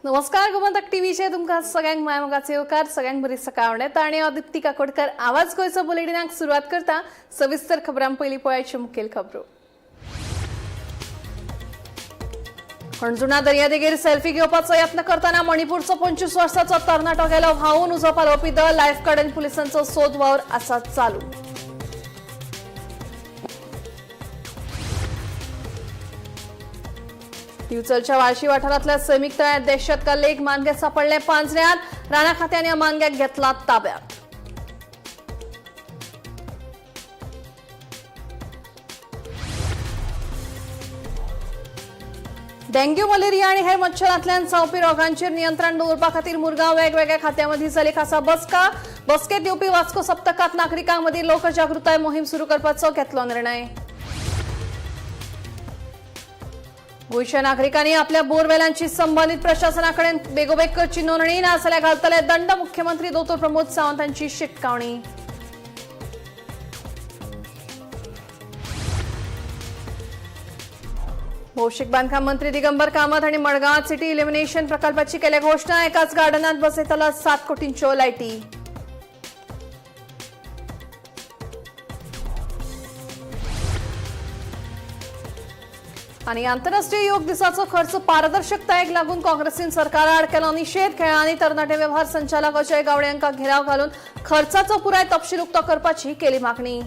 नमस्कार गोमंतक टीव्हीचे तुमका सगळ्यांक मायमोगाचे येवकार सगळ्यांक बरी सकाळ आणि अदिती काकोडकर आवाज गोयचो बुलेटिनाक सुरुवात करता सविस्तर खबरां पयली पळोवचे मुखेल खबरो। हणजुणा दर्यादेगेर सेल्फी घेवपाचो यत्न करताना मणिपूरचो 25 वर्साचो तरणाटो गेलो व्हांवून उजो पालोवपी दळ लायफ गार्ड आनी पुलिसांचो सोद वावर आसा चालू। दिवचलच्या वाळशी वाठारांतल्या सैमीक तळ्यांत दहशत घाल्ले एक मानगे सापडले पांजऱ्यांत। राणा खात्यान ह्या मानग्याक घेतला ताब्यात। डेंग्यू मलेरिया आणि हेर मच्छरांतल्यान जावपी रोगांचेर नियंत्रण दवरपा खातीर मुरगांव वेगवेगळ्या खात्यांमदीं जाली खासा बसका। बसकेंत येवपी वास्को सप्तकांत नागरिकांक मदीं लोकजागृताय मोहीम सुरू करपाचो घेतलो निर्णय। गोयच्या नागरिकांनी आपल्या बोरवेलांची संबंधित प्रशासनाकडेन बेगोबेग करची नोंदणी नाजाल्यार घालतले दंड। मुख्यमंत्री दोतोर प्रमोद सावंतांची शिटकावणी। भौशीक बांदकाम मंत्री दिगंबर कामत हांणी मडगांवांत सिटी इल्युमिनेशन प्रकल्पाची केल्या घोषणा। एकाच गार्डनांत बसयतला 7 कोटींच्यो लायटी। आणि आंतरराष्ट्रीय योग दिसाचो खर्च पारदर्शकतायेक लागून काँग्रेसीन सरकार आड केलो निषेध। खेळां आनी तरणाटे वेव्हार संचालक अजय गावडे हांकां घेराव घालून खर्चाचो पुराय तपशील उक्तो करपाची केली मागणी।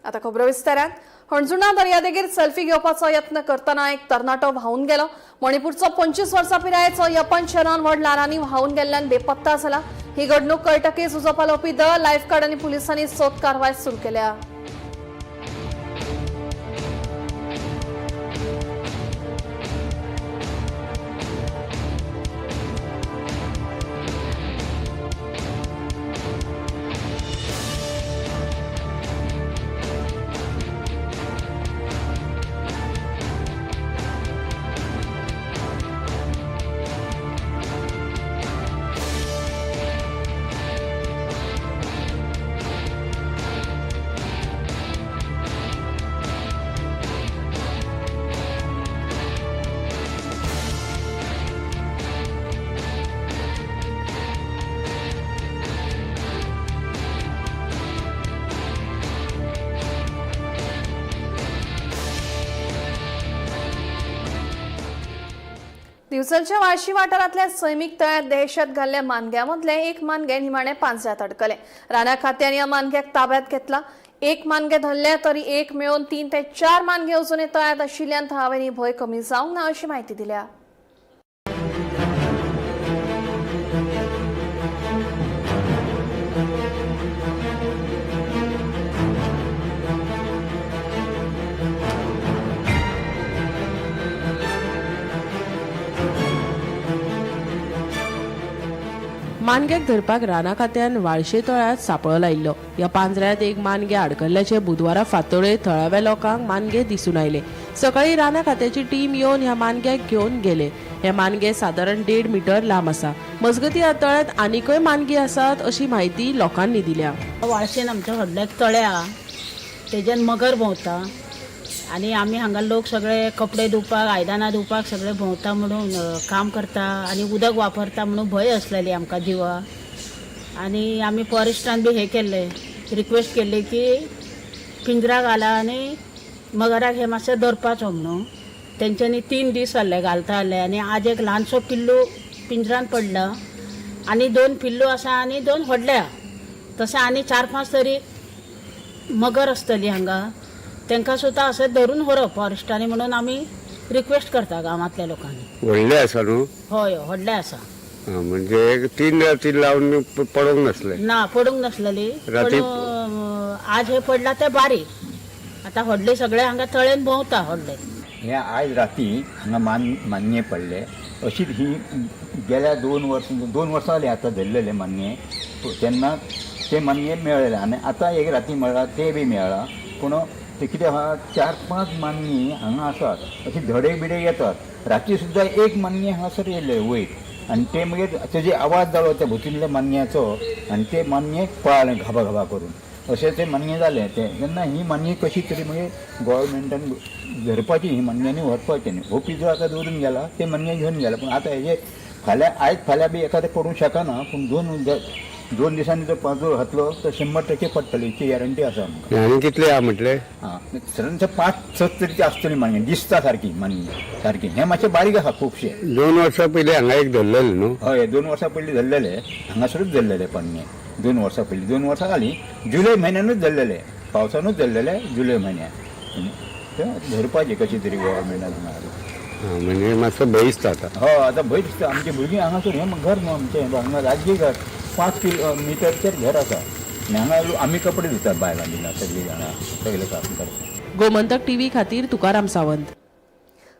आता खबरो विस्तारात। हणजुणा दर्यादेगेर सेल्फी घेवपाचो यत्न करतना एक तरणाटो व्हांवून गेलो। मणिपूरचो 25 वर्सां पिरायेचो यपन शहरान व्हड ल्हारांनी व्हांवून गेल्ल्यान बेपत्ता जाला। ही घडणूक कळटकीच उजो पालोवपी दळ लायफ गार्ड आनी पुलिसांनी सोद कारवाय सुरू केल्या। दिवचलच्या वाळशी वाठारांतल्या सैमीक तळ्यांत दहशत घाल्ल्या मानग्यामदले एक मानगे निमाणे पांजऱ्यांत अडकले। राणा खात्यान ह्या मानग्याक ताब्यात घेतला। एक मानगे धरले तरी एक मेळून 3 ते 4 मानगे अजूनय तळ्यांत आशिल्ल्यान थळाव्यांनी भंय कमी जावंक ना अशी माहिती दिल्या। मानग्याक धरपाक राणा खात्यान वाळशे तळ्यांत सापळो लायिल्लो। ह्या पांजऱ्यांत एक मानगे आडकल्ल्याचे बुधवारा फांतोडेर थळाव्या लोकांक मानगे दिसून आयले। सकाळी राणा खात्याची टीम येवन ह्या मानग्याक घेवन गेले। हे मानगे सादारण 1.5 मीटर लांब आसा। मजगती ह्या तळ्यांत आनीकय मानगी आसात अशी माहिती लोकांनी दिल्या। वाळशेन आमच्या व्हडलें तळें आहा, तेजेन मगर भोंवता आनी आमी हांगा लोक सगळे कपडे धुवपाक आयदनां धुवपाक सगळे भोंवता म्हणून काम करता आनी उदक वापरता म्हणून भंय आसलेली आमकां जिवा। आनी आमी फॉरेस्टान बी हे केल्ले रिक्वेस्ट केल्ली की पिंजरा घाला आनी मगराक हे मातशें धरपाचो म्हणून। तेंच्यांनी 3 दीस जाल्ले घालता जाल्ले आनी आज एक ल्हानसो पिल्लू पिंजरान पडला आनी 2 पिल्लू आसा आनी 2 व्हडले आहा। तशें आनी 4-5 तरी मगर आसतली हांगा, तांकां सुद्दां अशें धरून व्हरप फॉरेस्टांनी म्हणून आमी रिक्वेस्ट करता गांवांतल्या लोकांनी। व्हडले आसा न्हू? हय व्हडले आसा। म्हणजे 3 राती लावन पडोंक नसले? ना पडूंक नसलेली, पण आज हे पडला ते बारीक। आता व्हडले सगळे हांगा तळेन भोंवता व्हडले। हे आज राती हांगा मान्ये पडले। अशीच ही गेल्या 2 वर्सां जाली आतां धरलेले मान्ये, तेन्ना ते मान्ये मेळ्ळे आनी आतां एक राती मेळ्ळा ते बी मेळ्ळा। पूण ते कितें आहा 4-5 मान्ये हांगा आसात। अशी धडे बिडे येतात। राती सुद्दां एक मान्ये हांगासर येयले वयर आनी ते मागीर तेजे आवाज जालो त्या भुतिल्ल्या मान्याचो आनी ते मान्ये पळाले घाबा घाबा करून। अशें तें मान्य जालें तेन्ना ही मान्य कशी तरी म्हणजे गोवोरमेंटान धरपाची ही मान्यानी व्हरपाचें न्ही. ओपी जो आतां दवरून गेला ते मान्य घेवन गेला, पूण आतां हेजे फाल्यां आयज फाल्यां बी एखादें पडूंक शकना, पूण दोन दिसांनी जर पांचो घातलो तर 100% पडटली हेची गॅरंटी आसा आमकां. आनी कितले आहा म्हटले? हां सादारणतः 5-6 तरी ती आसतली मान्य, दिसता सारकी मान्य सारकी. हें मातशें बारीक आसा खुबशे. 2 वर्सां पयलीं हांगा एक धरलेलें न्हू. हय 2 वर्सां पयलीं धरलेले, हांगासरूच धरलेले पान्ये 2 वर्सां पयलीं. 2 वर्सां जालीं, जुलय म्हयन्यानूच धरलेले, पावसानूच धरलेले जुलय म्हयन्यान. तें धरपाचें कशी तरी गोवोरमेंटान. म्हणजे मातसो भंय दिसता आतां. हय आतां भंय दिसता. आमची भुरगीं हांगासर हें घर न्हू आमचें, हांगा राज्य घर 5 किलोमिटरचेर घर आसा आनी हांगा आमी कपडे धुतात बायलां बिलां सगळीं जाणां सगळें काम करतात. गोमंतक टीव्ही खातीर तुकाराम सावंत.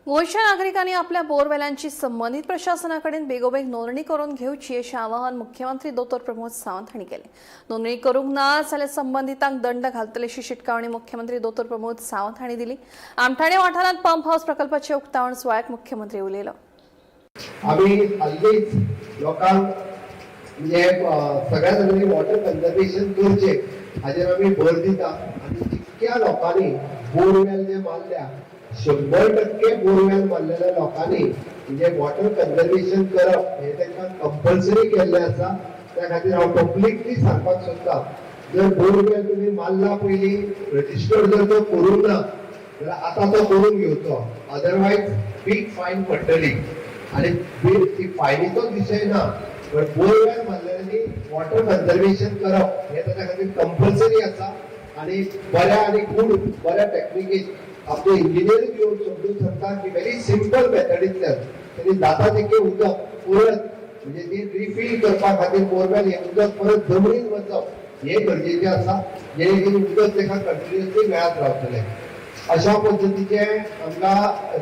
गोंयच्या नागरिकांनी आपल्या बोरवेलांची संबंधित प्रशासनाकडेन बेगोबेग नोंदणी करून घेवची अशें आवाहन मुख्यमंत्री दोतोर प्रमोद सावंत हांणी केलें. नोंदणी करूंक ना जाल्यार संबंधितांक दंड घालतले अशी शिटकावणी मुख्यमंत्री दोतोर प्रमोद सावंत हांणी दिली. आमठाणे वाठारांत पंप हाऊस प्रकल्पाचे उक्तावण सुवाळ्याक मुख्यमंत्री उलयलो. आम्ही हल्लीच लोकांक म्हणजे सगळ्या जाणांनी वॉटर कन्झर्वेशन करचे हाजेर आमी भर दिता आनी जितक्या लोकांनी बोरवेल जे मारल्या 100% बोरवेल मारलेल्या लोकांनी म्हणजे वॉटर कन्झर्वेशन करप हे तांकां कंपल्सरी केल्लें आसा. त्या खातीर हांव पब्लिकली सांगपाक सोदतां, जर बोरवेल तुमी मारला पयलीं रजिस्टर जर तो करूंक ना जाल्यार आतां तो करून घेवचो, अदरवायज बीग फायन पडटली. आणि ती फायनीचो विषय ना, पण बोरवेल मारलेल्यांनी वॉटर कन्झर्वेशन करप हे ताच्या खातीर कंपल्सरी आसा. आणि बऱ्या आणि गुड बऱ्या टेक्निकेन आपले इंजिनियर घेवन समजून सांगता की व्हेरी सिंपल मेथडींतल्यान त्यांनी जाता तितकें उदक परत म्हणजे ती रिफील करपा खातीर बोरवेल हे उदक परत जमनीन वचप हे गरजेचें आसा, जेणे करून उदक ताका कंटिन्युअसली मेळत रावतलें. अशा पद्दतीचे आमकां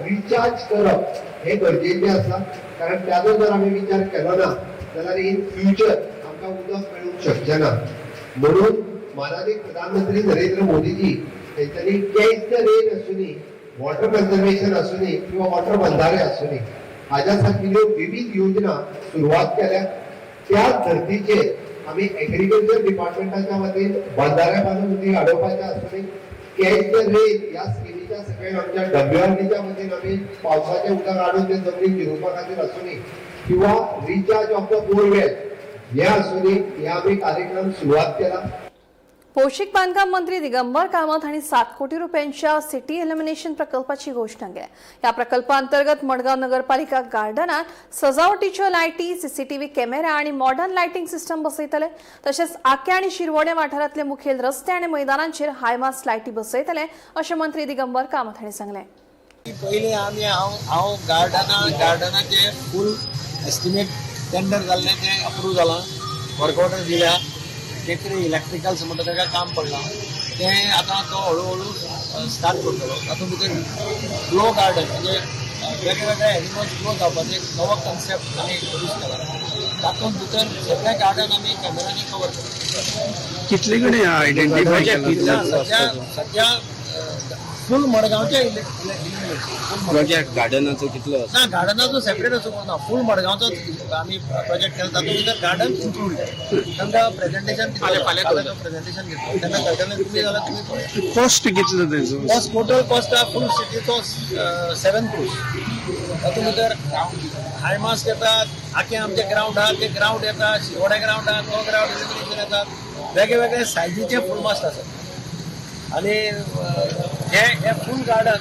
रिचार्ज करप हे गरजेचें आसा, कारण त्याचो जर आमी विचार केलो ना जाल्यार इन फ्युचर आमकां उदक मेळूंक शकचें ना. म्हणून माननीय प्रधानमंत्री नरेंद्र मोदीजी तेंच्यांनी कॅच द रेन आसूनी, वॉटर कन्झर्वेशन आसूनी किंवा वॉटर बंधारे आसूनी हाज्या सारकिल्यो विविध योजना सुरवात केल्या. त्याच धर्तीचेर आमी एग्रीकल्चर डिपार्टमेंटाच्या वतीन बंधाऱ्या बांदून उदीक अडोवपाचें आसूनी कॅच द रेन ह्या स्किमीच्या सगळ्या आमच्या WRDच्या वतीन आमी पावसाचें उदक हाडून ते जमनीक जिरोवपा खातीर आसूनी किंवा रिचार्ज ऑफ द बोरवेल हे आसूनी हे आमी कार्यक्रम सुरवात केला. भौशीक बांधकाम मंत्री दिगंबर कामत हांणी 7 कोटी रुपयांच्या सिटी इल्युमिनेशन प्रकल्पाची घोषणा केल्या. या प्रकल्पांतर्गत मडगाव नगरपालिका गार्डनात सजावटीच्यो लायटी, सीसीटीव्ही कॅमेरा आणि मॉडर्न लायटिंग सिस्टम बसयतले. तशेंच आक्या आणि शिरवोडे वाठारांतले मुखेल रस्ते आणि मैदानांचेर हायमास्ट लायटी बसयतले अशें मंत्री दिगंबर कामत हांणी सांगलें. पयलीं आमी हांव गार्डनाचे फूल एस्टिमेट टेंडर जाल्लें तें अप्रूव जालां, वर्क ऑर्डर दिल्या. ते तरी इलेक्ट्रिकल्स म्हणटा ताका काम पडलां, तें आतां तो हळू हळू स्टार्ट करतलो. तातूंत भितर ग्लो गार्डन म्हणजे वेगवेगळे एनिमल्स ग्रो जावपाचें एक नवो कन्सेप्ट आमी इंट्रोड्यूस केला. तातूंत भितर सगळे गार्डन आमी कॅमेरांनी कवर करता. कितले कडेन आयडेंटिफाय सध्या फूल मडगांवचे प्रोजेक्ट गार्डनाचो कितलो ना, गार्डनाचो सेपरेट असो ना, फूल मडगांवचो आमी प्रोजेक्ट केला. तातूंत भितर गार्डन इन्क्लूड तांकां प्रेझेंटेशन प्रेझेंटेशन घेतलो तेन्ना कळटलें तुमी जाल्यार तुमी पळया. कॉस्ट कितलो तेजो? कॉस्ट टोटल कॉस्ट फूल सिटीचो 7 crores. तातूंत भितर हायमास्ट येतात, आखे आमचे ग्राउंड आहा ते ग्राउंड येतात, शिरोडे ग्राउंड आहा तो ग्राउंड इल्युमिनेशन येतात, वेगळे सायजीचे फूल मास्ट आसात. आणि हे फूल गार्डन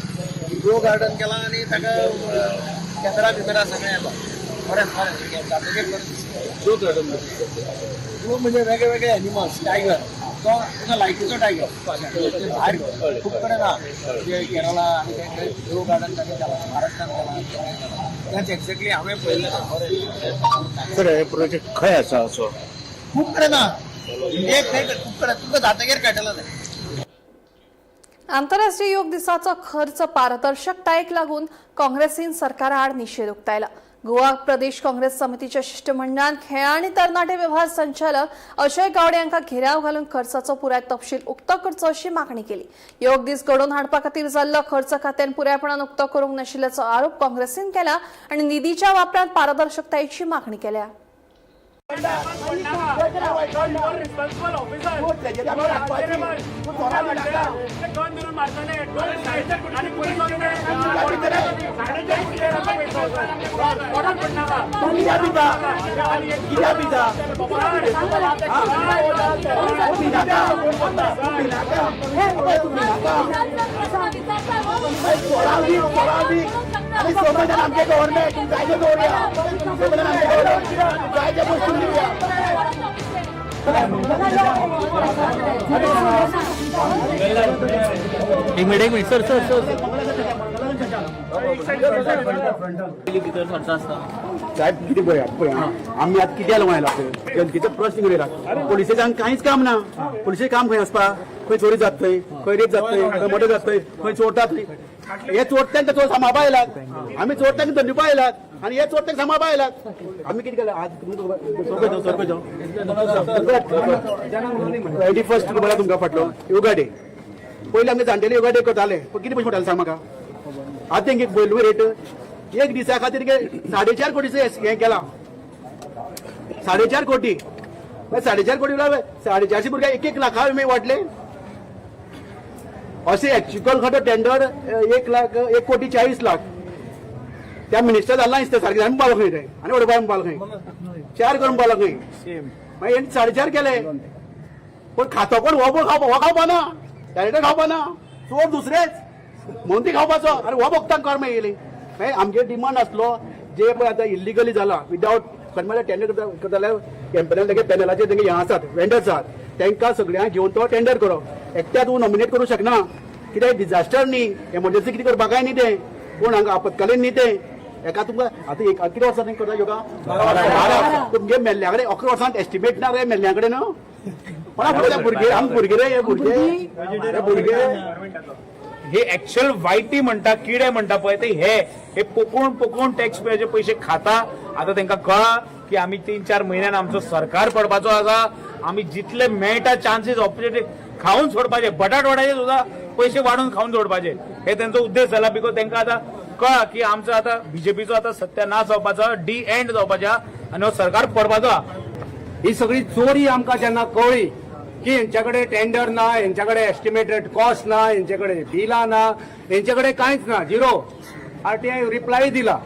ग्रो गार्डन केला आणि ताका कॅमेरा बिमेरा सगळें येता. ग्रो गार्डन ग्रो म्हणजे वेगळे एनिमल्स, टायगर तो लायटीचो टायगर भायर खूब कडेन ना, म्हणजे केरळा आनी ते ग्रो गार्डन ताणें केला, महाराष्ट्रान केला. तेच एक्झॅक्टली हांवें पळयलें. प्रोजेक्ट खंय आसा असो? खूब कडेन ना, एक खूब कडेन तुमकां जातकीर कळटलें तें. आंतरराष्ट्रीय योग दिसाचो खर्च पारदर्शकतायेक लागून काँग्रेसीन सरकारा आड निशेध उक्तायला. गोवा प्रदेश काँग्रेस समितीच्या शिष्टमंडळान खेळ आणि तरणाटे वेव्हार संचालक अजय गावडे हांकां घेराव घालून खर्चाचो पुराय तपशील उक्तो करचो अशी मागणी केली. योग दीस घडोवन हाडपा खातीर जाल्लो खर्च खात्यान पुरायपणान उक्तो करूंक नाशिल्ल्याचो आरोप काँग्रेसीन केला आणि निधीच्या वापरांत पारदर्शकतायेची मागणी केल्या. साहेब किती पळय आम्ही आता किती आलो लागतो जनतेचो प्रश्न कितें पोलिसेचे हांगा कांयच काम ना पोलिसेचें काम खंय आसपा खंय चोरी जातय खंय रेप जातय खंय मर्डर जातय खंय चोरतात हे चोरट्यांक चोर सांबाळपा येयलात आमी चोरट्यांक दंडुपा येयलात आनी हे चोरट्यांक सांबाळपा येयलात आमी कितें केलें आज 21 म्हळ्यार तुमकां फाटलो योगा डे पयलीं आमी जाणटेले योगा डे करताले पूण कितें पयशे पडटाले सांग म्हाका आतां तेंगे पयलू रेट एक दिसा खातीर 4.5 कोटीचो हें केला 4.5 कोटी 4.5 कोटी 450 भुरग्यां 1 लाखा विमे वाटले असे एक्चुअल खतो टेंडर 1 कोटी 40 लाख त्या मिनिस्टर जाल्ला दिसता सारकें आमी पावलो खंय आनी उडोवपा आमी पावलो खंय 4 करून पावलो खंय मागीर 4.5 केले पण खातो कोण हो खावपा ना कॅरेक्टर खावपा ना चोर दुसरेच म्हणून ती खावपाचो आनी हो भोगतांक कर मेळयली मागीर आमचे डिमांड आसलो जे पळय आतां इलिगली जाला विदावट खंय टेंडर करता जाल्यार कंपन्या पॅनलाचे तेंगे हें आसात वेंडर्स आसात तांकां सगळ्यांक घेवन तो टेंडर करप एकट्या तूं नॉमिनेट करूं शकना कित्याक डिजास्टर न्ही एमर्जन्सी कितें करपाकाय न्ही तें कोण हांगा आपतकालीन न्ही तें एका तुमकां आतां कितें वर्सां तें करता योगा तुमगे मेल्ल्या कडेन 11 वर्सांत एस्टिमेट ना रे मेल्ल्या कडेन भुरगे आमी भुरगे रे हे भुरगे हे एक्चुअल वायटी म्हणटा किडे म्हणटा पळय ते हे पोकून टॅक्स पेयरचे पैसे खाता आता तांकां कळ्ळा की आमी 3-4 म्हयन्यान आमचो सरकार पडपाचो आसा आमी जितले मेळटा चान्सीस ऑपॉर्च्युनिटी खावन सोडपाचे बटाटवड्याचे सुद्दां पैसे वाडून खावन सोडपाचे हे त्यांचो उद्देश जाला बिकॉज तांकां आतां कळ्ळा की आमचो आतां बीजेपीचो आतां सत्यानाश जावपाचो डी एंड जावपाचो आनी हो सरकार पडपाचो ही सगळी चोरी आमकां जेन्ना कळ्ळी की यांच्याकडे टेंडर ना यांच्याकडे एस्टिमेटेड कॉस्ट ना यांच्याकडे बिलां ना यांच्याकडे कांयच ना झिरो आरटीआय रिप्लाय दिला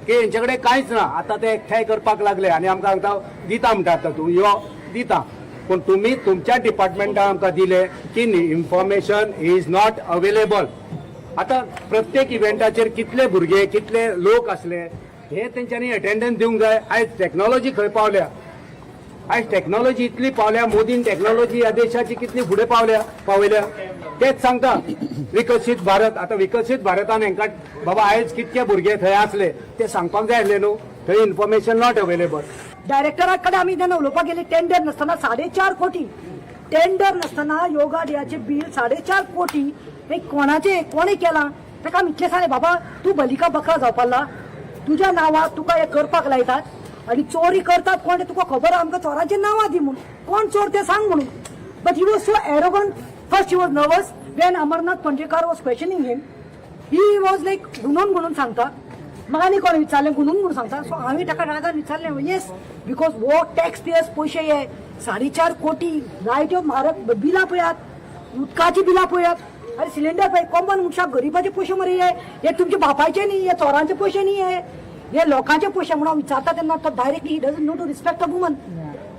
की यांच्याकडे कांयच ना आता ते एकठांय करपाक लागले आनी आमकां सांगता दिता म्हणटा आतां तूं यो दिता पूण तुमी तुमच्या डिपार्टमेंटान आमकां दिले की इन्फॉर्मेशन इज नॉट अवेलेबल आता प्रत्येक इव्हेंटाचेर कितले भुरगे कितले लोक असले हे तेंच्यांनी अटेंडन्स दिवंक जाय आयज टॅक्नॉलॉजी खंय पावल्या आयज टॅक्नॉलॉजी इतली पावल्या मोदीन टॅक्नॉलॉजी ह्या देशाची कितली फुडें पावयल्या तेच सांगता विकसीत भारत आता विकसीत भारतान हांकां बाबा आयज कितके भुरगे थंय आसले ते सांगपाक जाय आसले न्हू थंय इन्फॉर्मेशन नॉट अवेलेबल डायरेक्टरा कडेन आमी जेन्ना उलोवपाक गेले टेंडर नासतना 4.5 कोटी टेंडर नासतना योगा डेचे बील 4.5 कोटी हे कोणी केला ताका आमी इतलें सांगलें बाबा तूं बलिका बकरा जावपाला तुज्या नांवाक तुका हे करपाक लायतात आणि चोरी करतात कोण ते तुका खबर आमकां चोरांची नांवां दी म्हणून कोण चोर ते सांग म्हणून but he was so arrogant first he was nervous when Amarnath Panjekar was questioning him he was like गुणून म्हणून सांगता म्हाका आनी कोण विचारलें गुणून म्हणून सांगता सो हांवें ताका रागान विचारलें येस बिकॉज वो टॅक्स पेयर्स पयशे हे 4.5 कोटी लायट्यो म्हारग बिलां पळयात उदकाची बिलां पळयात अरे सिलिंडर पळय कॉमन मनशाक गरीबाचे पयशे मरे हे तुमचे बापायचे न्ही हे चोरांचे पयशे न्ही हे लोकांचे पयशे म्हणून विचारता तेन्ना तो directly he doesn't know to respect a woman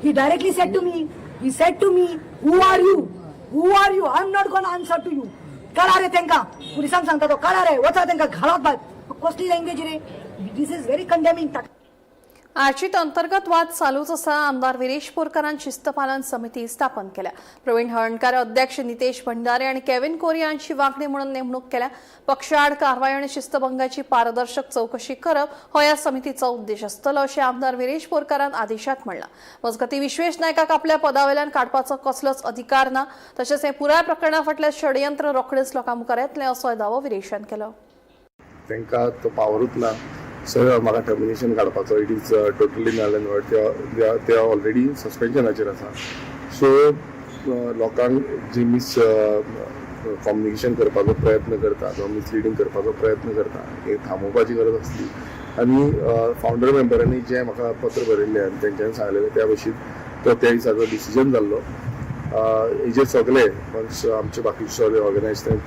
he directly said to me who are you I am not gonna answer to you कळा रे तांकां पुलिसांक सांगता तो कळा रे वचा तांकां घालत भायर कसली लँग्वेज रे this is very condemning Archit अंतर्गत वाद चालूच आसा आमदार विरेश बोरकारान शिस्तपालन समिती स्थापन केल्या प्रवीण हळणकार अध्यक्ष नितेश भंडारे आणि केविन कोरी यांची वांगडी म्हणून नेमणूक केल्या पक्षाआड कारवाई आणि शिस्तभंगाची पारदर्शक चौकशी करप हो या समितीचो उद्देश आसतलो अशें आमदार विरेश बोरकारान आदेशात म्हणला मजगती विश्वेश नायकाक आपल्या पदावेल्यान काडपाचो कसलोच अधिकार ना तशेंच हे पुराय प्रकरणा फाटलें षडयंत्र रोखडेच लोकां मुखार येतलें असोय दावो विरेशान केलो तांकां तो पावरूच ना सर म्हाका टर्मिनेशन काडपाचो it is totally null and void ते ऑलरेडी सस्पेन्शनाचेर आसा सो लोकांक जी मिस कम्युनिकेशन करपाचो प्रयत्न करता किंवा मिसलिडींग करपाचो प्रयत्न करता हे थांबोवपाची गरज आसली आनी फावंडर मेंबरांनी जें म्हाका पत्र बरयल्लें आनी तेंच्यांनी सांगलेलें त्या भशेन तो त्या दिसाचो डिसिजन जाल्लो. हेजे सगळे म्हणजे आमचे बाकीचे सगळे ऑर्गनायजेशन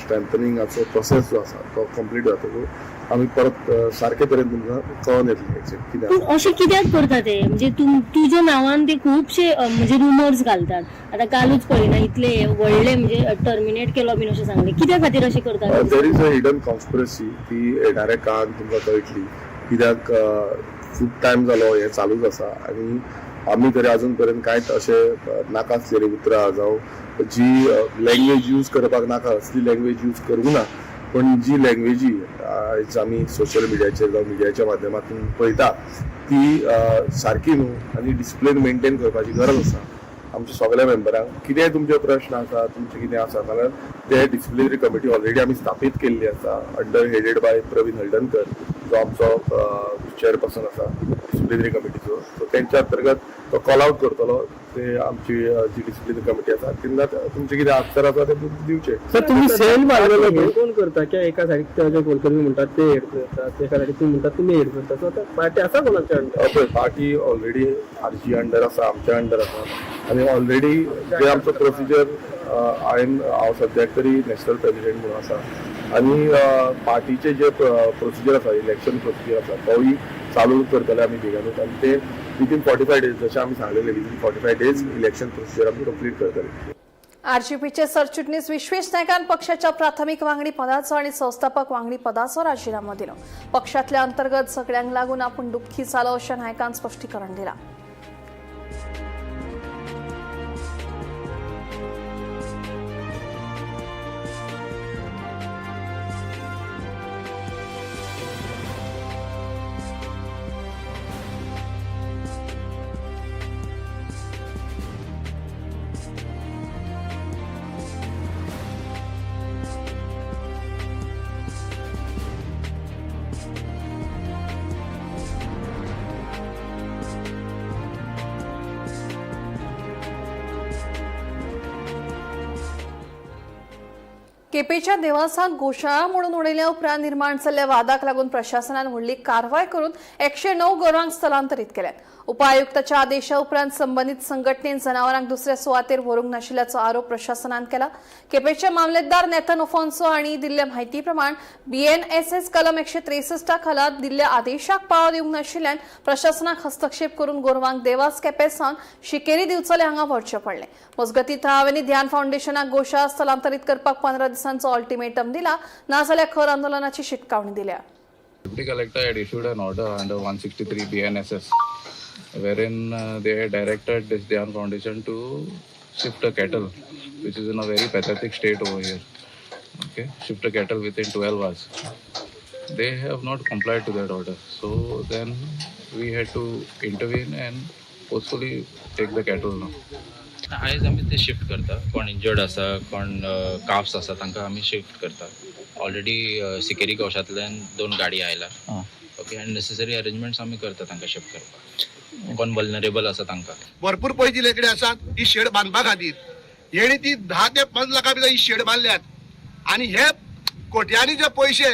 स्ट्रेंथनिंगाचो प्रोसेस जो आसा तो कंप्लीट जातकूच आमी परत सारके तरेन तुमकां कळोवन येतलें एक्झॅक्ट कित्याक. पूण अशें कित्याक करता ते म्हणजे तुज्या नांवान ते खुबशे म्हणजे रुमर्स घालतात. आतां कालूच पळयना इतले व्हडले म्हणजे टर्मिनेट केलो बीन अशें सांगलें. कित्या खातीर अशें करतात? There is a hidden conspiracy ती येणाऱ्या काळान तुमकां कळटली कित्याक खूब टायम जालो हें चालूच आसा आनी आमी तरी अजून पर्यंत कांयच अशें नाका आसलेली उतरां जावं जी लँग्वेज यूज करपाक नाका असली लँग्वेज यूज करूंक ना. पण जी लँग्वेजी आयज आमी सोशल मिडियाचेर जावं मिडियाच्या माध्यमांतून पळयता ती सारकी न्हू आनी डिसिप्लीन मेंटेन करपाची गरज आसा. आमच्या सगळ्या मेंबरांक कितेंय तुमचे प्रश्न आसा तुमचे कितें आसा जाल्यार ते डिसिप्लिनरी कमिटी ऑलरेडी आमी स्थापीत केल्ली आसा under headed by Praveen Haldankar जो आमचो चेअरपर्सन आसा डिसिप्लिनरी कमिटीचो. सो तेंच्या अंतर्गत तो कॉल आउट करतलो. ते आमची जी डिसिप्लिनरी कमिटी आसा तेन्ना तुमचे कितें आन्सर आसा ते दिवचे. सर तुम्ही सेल मारलेलो कोण करता की एका साईड जे कोलकर्मी म्हणतात ते हेड करतात एका साईड तुम्ही म्हणतात तुम्ही हेड करता. सो आता पार्टी आसा कोणाच्या under? Party already RG under आसा आमच्या अंडर आसा आनी ऑलरेडी जे आमचो प्रोसिजर हांव सद्याक तरी नॅशनल प्रेसिडेंट म्हणून आसा आनी पार्टीचे जे प्रोसिजर आसा इलेक्शन प्रोसिजर आसा तोय चालू करतले आमी बेगानूच आनी ते विथीन 45 डेज जशें आमी सांगलेले विथीन 45 डेज इलेक्शन प्रोसिजर आमी कंप्लीट करतले. आरजीपीचे सरचिटणीस विश्वेश नायकान पक्षाच्या प्राथमीक वांगडी पदाचो आणि संस्थापक वांगडी पदाचो राजीनामो दिलो. पक्षातल्या अंतर्गत झगड्यांक लागून आपूण दुख्खी जालो अशें नायकान स्पश्टीकरण दिलां. केपेच्या देवासात गोशाळा म्हणून उडयल्या उपरांत निर्माण जाल्ल्या वादाक लागून प्रशासनान व्हडली कारवाय करून 109 गोरवांक स्थलांतरीत केल्यात. उपायुक्ताच्या आदेशा उपरांत संबंधित संघटनेन जनावरांक दुसऱ्या सुवातेर व्हरूंक नाशिल्ल्याचो आरोप प्रशासनान केला. केपेचे मामलेदार नेथन ओफॉन्सो हांणी दिल्ले म्हायती प्रमाण BNSS कलम 163 खाला दिल्ल्या आदेशाक पाळो दिवंक नाशिल्ल्यान प्रशासनाक हस्तक्षेप करून गोरवांक देवास केपें सावन शिकेरी दिवचले हांगा व्हरचें पडलें. मजगतीं थळाव्यांनी ध्यान फावंडेशनाक गोशाळा स्थलांतरीत करपाक 15 दिसांचो अल्टिमेटम दिला नाजाल्यार खर आंदोलनाची शिटकावणी दिल्या. Deputy Collector had issued an order under 163 BNSS wherein they had directed this Dhyan Foundation to shift a cattle which is in a very pathetic state over here. Okay, shift a cattle within 12 hours. They have not complied to that order. So then we had to intervene and forcefully take the cattle now. आयज आमी ते shift करता. कोण injured आसा कोण carbs आसा तांकां आमी शिफ्ट करता. ऑलरेडी सिकेरी गोशांतल्यान 2 गाडी आयला. ओके आनी नेसेसरी अरेंजमेंट्स आमी करता तांकां शिफ्ट करपाक. कोण वल्नरेबल आसा तांकां. भरपूर पयस लेकडे आसात ही शेड बांदपा खातीर. हेणी ती 10 ते 5 लाखां भितर ही शेड बांदल्यात आनी हे कोट्यांनी जे पयशे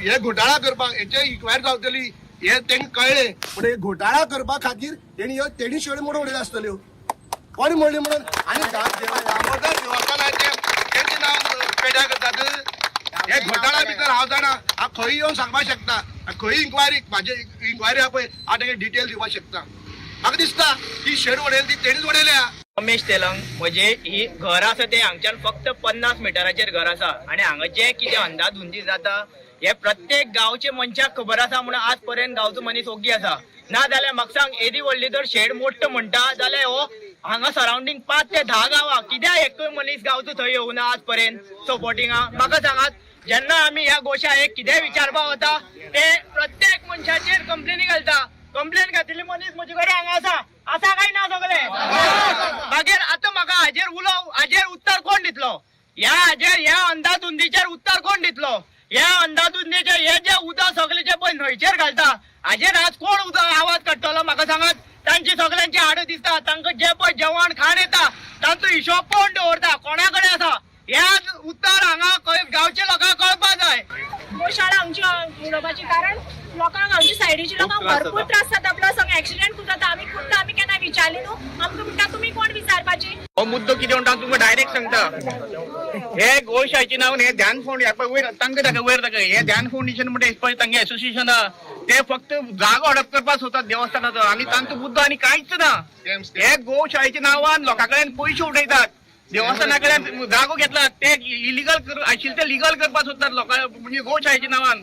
हे घोटाळा करपाक हेचे इन्क्वायरी जावतली हे तेंका कळ्ळे. पण हे घोटाळा करपा खातीर तेणी शेड मोडून उडयल्यो आसतल्यो. कोणी मोडली म्हणून आनी दामोदर देवस्थानाचे तेंचे नांव पेड्या करतात. हे घोटाळा भितर हांव जाणा हांव खंय येवन सांगपाक शकता. खंय इन्क्वायरी म्हाजे इन्क्वायरी आहा पळय हांव ताका डिटेल दिवपाक शकता. म्हाका दिसता ती शेड उडयली ती तेणीच उडयल्या. रमेश तेलंग म्हणजे ही घर आसा ते हांगच्यान फक्त 50 मिटराचेर घर आसा आनी हांगा जे कितें अंधाधुंदी जाता हे प्रत्येक गांवचे मनशाक खबर आसा म्हणून आज पर्यंत गांवचो मनीस ओगी आसा. ना जाल्यार म्हाका सांग येदी व्हडली जर शेड मोडटा म्हणटा जाल्यार हो हांगा सराउंडिंग 5 ते 10 गांवां कित्याक एकूय मनीस गांवचो थंय येवना आज पर्यंत सपोर्टिंगा. म्हाका सांगात जेन्ना आमी ह्या गोशाळेक कितें विचारपाक वता ते प्रत्येक मनशाचेर कंप्लेनी घालता. कंप्लेन घातिल्ली मनीस म्हजे कडेन हांगा आसा काय ना सगळे मागीर आतां म्हाका हाजेर उत्तर कोण दितलो? ह्या अंधाधुंदीचेर उत्तर कोण दितलो? ह्या अंधाधुंदीचे हे जे उदक सगळेचे पळय न्हंयचेर घालता हाजेर आज कोण उदक आवाज काडटलो? म्हाका सांगात. तांची सगळ्यांची हाड दिसता तांकां जे पळय जेवण खाण येता तांचो हिशोब कोण दवरता? कोणा कडेन आसा? ह्या उत्तर हांगा गांवच्या लोकांक कळपा जाय. गोशाळा आमची उडोवपाची करपाची, कारण लोकांक आमची सायडीची लोकांक भरपूर त्रास जाता. प्लस हांगा एक्सिडेंट खूब जाता. आमी खुद्द आमी केन्ना विचारली न्हू, आमकां म्हणटा तुमी कोण विचारपाची. हो मुद्दो कितें म्हणटा तुमकां डायरेक्ट सांगता. हे गोशाळेचे नांव हे ध्यान फाउंडेशन वयर तांकां वयर ताका हे ध्यान फाउंडेशन म्हणजे पळय तांगे एसोसिएशन आहा ते फक्त जागो हडप करपाक सोदतात देवस्थानाचो, आनी तांचो मुद्दो आनी कांयच ना. हे गोशाळेच्या नांवान लोकां कडल्यान पयशे उडयतात. देवस्थाना कडल्यान जागो घेतला ते इलिगल आशिल्ले ते लिगल करपाक सोदतात लोकां म्हणजे गोशाळेच्या नांवान.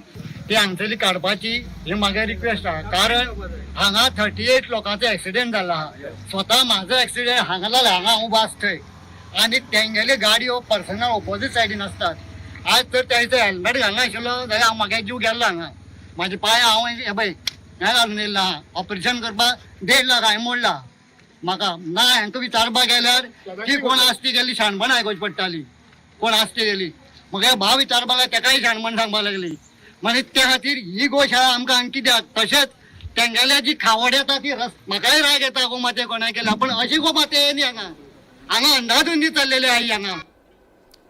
ती हांगसरली काडपाची ही म्हाका रिक्वेस्ट आहा. कारण हांगा 38 लोकांचो एक्सिडेंट जाला आहा. स्वता म्हाजो एक्सिडेंट हांगा जालो, हांगा उबो आसा थंय, आनी तेंगेले गाडयो पर्सनल ऑपोजीट सायडीन आसतात. आज तर तेजो हेल्मेट घालना आशिल्लो जाल्यार म्हाका जीव गेल्लो हांगा. म्हाजे पांय हांव हे पळय हें घालून येयल्लो आहा. ऑपरेशन करपाक 1.5 लाख हांवें मोडला. म्हाका ना हांकां विचारपाक गेल्यार की कोण आसती गेली शाणपण आयकूची पडटाली, कोण आसती गेली. म्हाका भाव विचारपाक लागला तेकाय शाणपण सांगपाक लागली. म्हणजे त्या खातीर ही गोशाळा आमकां हांगा कित्याक. तशेंच तेंगेल्या जी खावड येता ती म्हाकाय राग येता गोमाते कोणाय केल्या, पण अशी गोमाते येयली हांगा अंधाधुंदी चल्लेली आहे हांगा.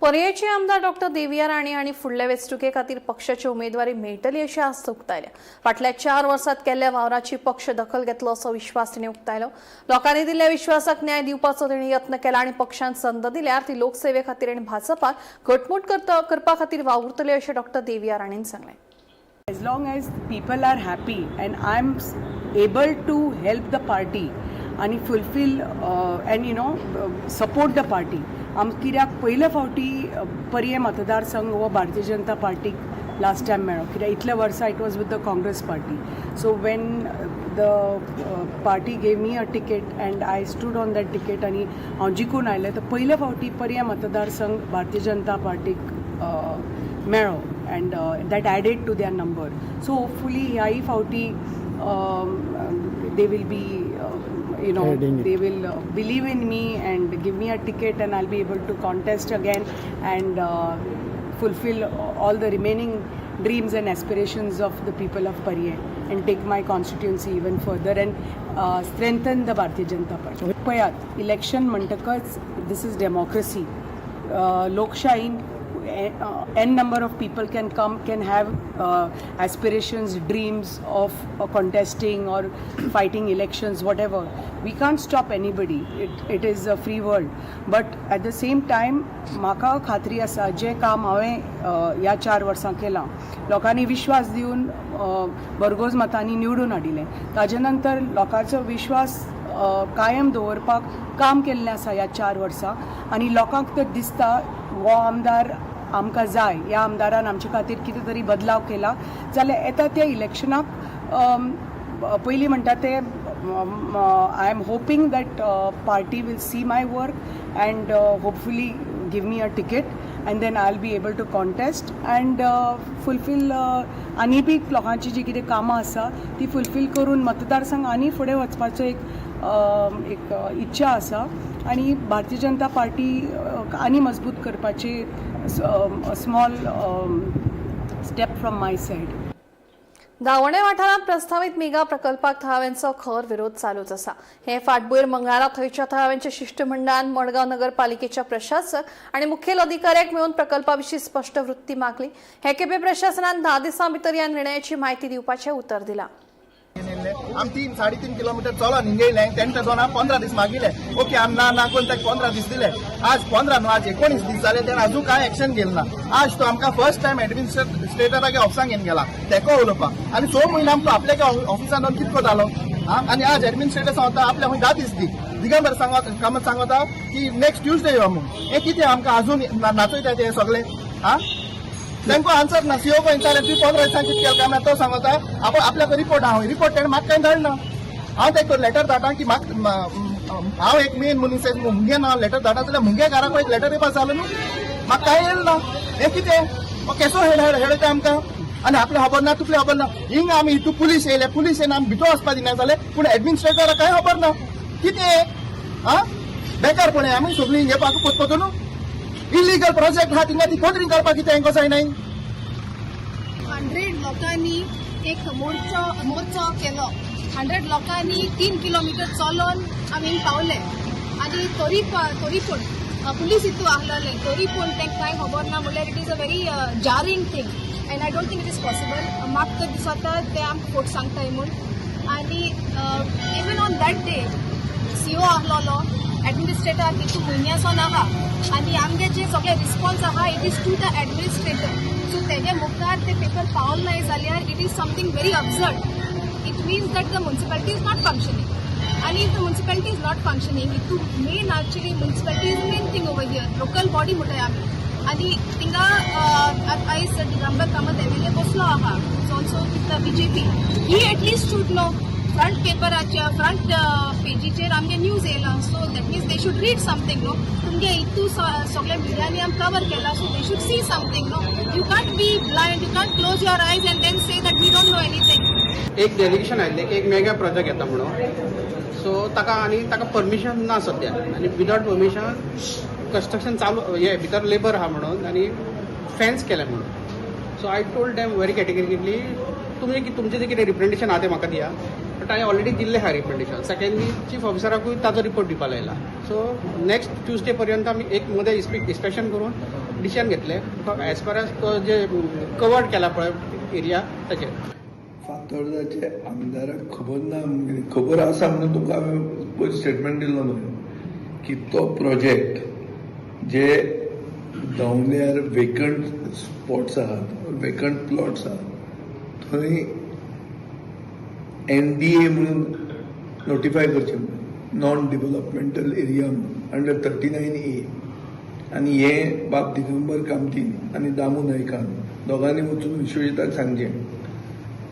पर्येचे आमदार डॉक्टर देविया राणे आणि फुडल्या वेंचणुके खातीर पक्षाची उमेदवारी मेळटली अशी आस्त उक्तायल्या. फाटल्या 4 वर्सांत केल्ल्या वावराची पक्ष दखल घेतलो असो विश्वास तिणें उक्तायलो. लोकांनी दिल्ल्या विश्वासाक न्याय दिवपाचो तिणें यत्न केला आनी पक्षान संद दिल्यार ती लोकसेवे खातीर आनी भाजपाक घटमूट करपा खातीर वावुरतली अशें डॉक्टर देविया राणेन सांगलें. As long as people are happy and I'm able to help the party and fulfill and support the party. कित्याक पयले फावटी पर्ये मतदारसंघ हो भारतीय जनता पार्टीक लास्ट टायम मेळ्ळो, कित्याक इतले वर्सां it was with the Congress party. So when the party gave me a ticket and I stood on that ticket आनी हांव जिखून आयलें, तर पयले फावटी पर्ये मतदारसंघ भारतीय जनता पार्टीक मेळ्ळो and that added to their number. So hopefully ह्याय फावटी they will be they will believe in me and give me a ticket and I'll be able to contest again and fulfill all the remaining dreams and aspirations of the people of Parye and take my constituency even further and strengthen the Bharatiya Janata Party. पळयात election म्हणटकच this is democracy. लोकशाहीन n number of people can come, can have aspirations, dreams of contesting or fighting elections, whatever. We can't stop anybody. It is a free world. But at the same time, म्हाका खात्री आसा जे काम हांवें ह्या 4 वर्सां केलां, लोकांनी विश्वास दिवन भरघोस मतांनी निवडून हाडिल्लें, ताजे नंतर लोकांचो विश्वास कायम दवरपाक काम केल्लें आसा ह्या 4 वर्सां. आनी लोकांक तर दिसता हो आमदार आमकां जाय, ह्या आमदारान आमचे खातीर कितें तरी बदलाव केला, जाल्यार येता त्या इलेक्शनाक पयलीं म्हणटा ते I am hoping that party will see my work and hopefully give me a ticket and then I will be able to contest and fulfil आनी बी लोकांची जी कितें कामां आसा ती फुलफील करून मतदारसंघ आनी फुडें वचपाचो एक इच्छा आसा आनी भारतीय जनता पार्टी आनी मजबूत करपाची small step from my said. Dawane वाठारांत प्रस्तावित मेगा प्रकल्पाक थळाव्यांचो खर विरोध चालूच आसा. हे फाटभुंयेर मंगळारा थंयच्या थळाव्यांच्या शिष्टमंडळान मडगांव नगरपालिकेच्या प्रशासक आनी मुखेल अधिकाऱ्याक मेळून प्रकल्पा विशीं स्पश्ट वृत्ती मागली. हे खेपे प्रशासनान 10 दिसां भितर ह्या निर्णयाची म्हायती दिवपाचें उतर दिलां. आम 3-3.5 किलोमीटर चलोन हिंगयले, तेंच्या दोना 15 दीस मागिले. ओके आम ना कोण ताका 15 दीस दिले. आज 15 न्हू, आज 19 दीस जाले, तेणें अजून कांय एक्शन घेतलें ना. आज तो आमकां फर्स्ट टायम एडमिनिस्ट्रेटरागे ऑफिसान घेवन गेला तेको उलोवपाक आनी 6 म्हयने आमकां आपल्यागे ऑफिसान येवन कितको जालो. आनी आज एडमिनिस्ट्रेटर सांगता आपल्या खंय 10 दीस दी. दिगंबर कामत सांगता की नेक्स्ट ट्युजडे यो म्हणून. हे कितें आमकां अजून नाचयता ते सगळे. तांकां आन्सर ना. सीओ को विचारलें तूं 15 दिसांक कितें केलें काय तो सांगता आपल्याक रिपोर्ट हांव रिपोर्ट तेणें म्हाका कांय धाडना. हांव तेका लेटर धाडटा की म्हाका हांव एक मेन मनीस मुंगे ना लेटर धाडटा जाल्यार मुंगे घराक एक लेटर येवपाक जालो न्हू. म्हाका कांय येयलो ना. हें कितें केसो हेडयता आमकां आनी आपलें खबर ना तुपलें खबर ना. हिंग आमी हितू पुलीस येयले, पुलीस येवन आमी भितर वचपाक दिना जालें पूण एडमिनिस्ट्रेटराक कांय खबर ना. कितें बेकारपणे आमी सगळीं हिंगे पाक पोतपोतो न्हू. इलिगल प्रोजेक्ट हा तिंगा ती खोदरी करपाक कितें हांकां जायनाय. 100 लोकांनी एक मोर्चो केलो. 100 लोकांनी 3 किलोमीटर चलोन आमी पावले आनी तरी पूण पुलीस हितू आहलोले तरी पूण तांकां कांय खबर ना. म्हणल्यार it is a very jarring thing. And I don't think it is possible. म्हाका तर दिसता ते आमकां खोट सांगताय म्हूण. आनी even on that day CO आहलोलो एडमिनिस्ट्रेटर तितू म्हयन्यासून आहा आनी आमगे जे सगळे रिस्पॉन्स आहा it is to the administrator. So तेजे मुखार ते पेपर पावल नाय जाल्यार it is something very absurd. It means that the municipality is not functioning. And if the municipality is not functioning, it could main actually municipality is the main thing over here. Local body मुठाय आमी. आणि थिंगा आयज Digambar Kamat MLA बसलो आहा. Also with BJP. He at least should know front पेपराच्या front पेजीचेर आमगे न्यूज येयला. So that means they should read something no. तुमगे इतू सगळ्या मिडियांनी आमी कवर केला. So they should see something no. You can't be blind. You can't close your eyes and then say that we don't know anything. एक delegation आयिल्लें एक mega project येता म्हणून. सो ताका परमिशन ना सद्या आनी विदाउट परमिशन कंस्ट्रक्शन चालू हे भितर लेबर आहा म्हणून आनी फेन्स केले म्हणून. So I told them very categorically तुमचें जें कितें रिप्रेझेंटेशन आहा तें म्हाका दिया. बट हांवें ऑलरेडी दिल्लें आहा रिप्रेझेंटेशन. सेकेंडली चीफ ऑफिसराकूय ताजो रिपोर्ट दिवपा लायला. सो नेक्स्ट ट्युजडे पर्यंत आमी एक मध्ये इन्स्पेक्शन करून डिसिजन घेतलें एज पर एज तो जे कवर्ड केला पळय एरिया ताचेर. फातोर्डाचे आमदाराक खबर ना खबर आसा म्हणून तुका हांवें पयलीं स्टेटमेंट दिल्लो न्हय की तो प्रोजेक्ट जे दवल्यार वेकंट स्पॉट्स आहात वेकंट प्लॉट्स आहात थंय NDA म्हणून नोटिफाय करचे नॉन डेव्हलपमेंटल एरिया म्हणून अंडर 39A. आनी हे बाब दिगंबर कामतीन आनी दामू नायकान दोगांनी वचून विश्वजिताक सांगचें.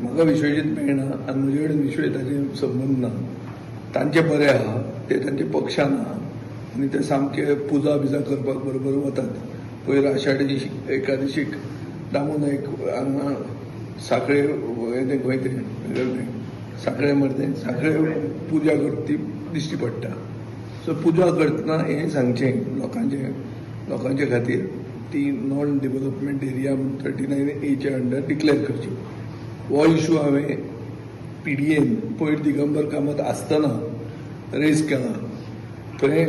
म्हाका विश्वजीत मेळना आनी म्हजे कडेन विश्वजिताचे संबंद ना. तांचे बरें आहा ते तांचे पक्षान आहा आनी ते सामके पुजा बिजा करपाक बरोबर वतात. पयर आषाढी एकादशीक दामू नायक हांगा साखळे खंय तरी साखळे मरे साखळे पुजा करता दिश्टी पडटा. सो पुजा करतना हें सांगचें लोकांचे खातीर ती नॉन डेव्हलपमेंट एरिया म्हणून 39A अंडर डिक्लेअर करची. हो इशू हांवें PDAन पयर दिगंबर कामत आसतना रेज केला. थंय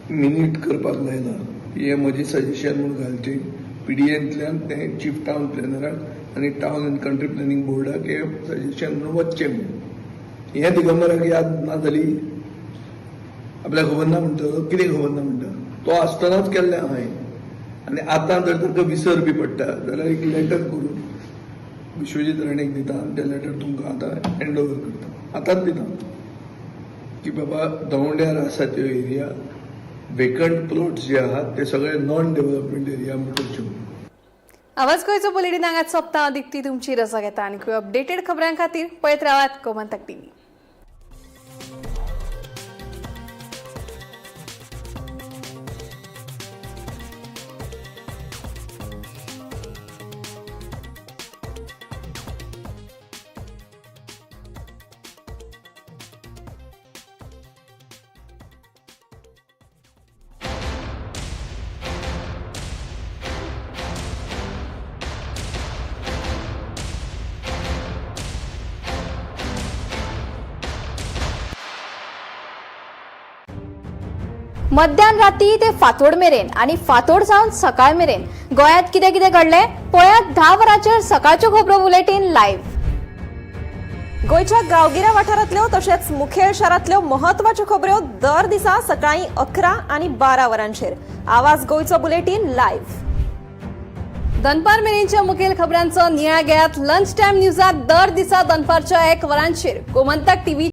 मिनीट करपाक लायला की हें म्हजें सजेशन म्हूण घालचें. PDAंतल्यान तें चीफ टावन प्लॅनराक आनी टावन एंड कंट्री प्लॅनिंग बोर्डाक हें सजेशन म्हणून वचचें म्हणून. हें दिगंबराक याद ना जाली. आपल्याक खबर ना म्हणटा कितें खबर ना म्हणटा. तो आसतनाच केल्लें हांवें. आनी आतां जर ताका विसर बी पडटा जाल्यार एक लेटर करून विश्वजीत राणेक दिता आनी तें लेटर तुमकां आतां हँड ओवर करता. आतांच दिता की बाबा दवंड्यार आसा त्यो एरिया वेकंट प्लॉट्स जे आहात ते सगळे नॉन डेव्हलपमेंट एरिया म्हणून. आवाज गोंयचो बुलेटिन हांगाच सोंपता. दिक्ती तुमची रजा घेता आनी अपडेटेड खबरां खातीर पळयत रावात गोमंतक TV. मध्यान राती ते फातोड मेरेन आणि फातोड सावन सकाळ मेरेन गोंयांत कितें कितें घडलें पळयात 10 वरांचेर सकाळच्यो खबरो बुलेटिन लायव्ह. गोंयच्या गांवगिऱ्या वाठारांतल्यो तशेंच मुखेल शारांतल्यो महत्वाच्यो खबरो दर दिसा सकाळीं 11 आनी 12 वरांचेर. आवाज गोंयचो बुलेटिन लायव्ह. दनपार मेरेनच्या मुखेल खबरांचो नियाळ घेयात लंच टायम न्यूजाक दर दिसा दनपारच्या 1 वरांचेर गोमंतक TV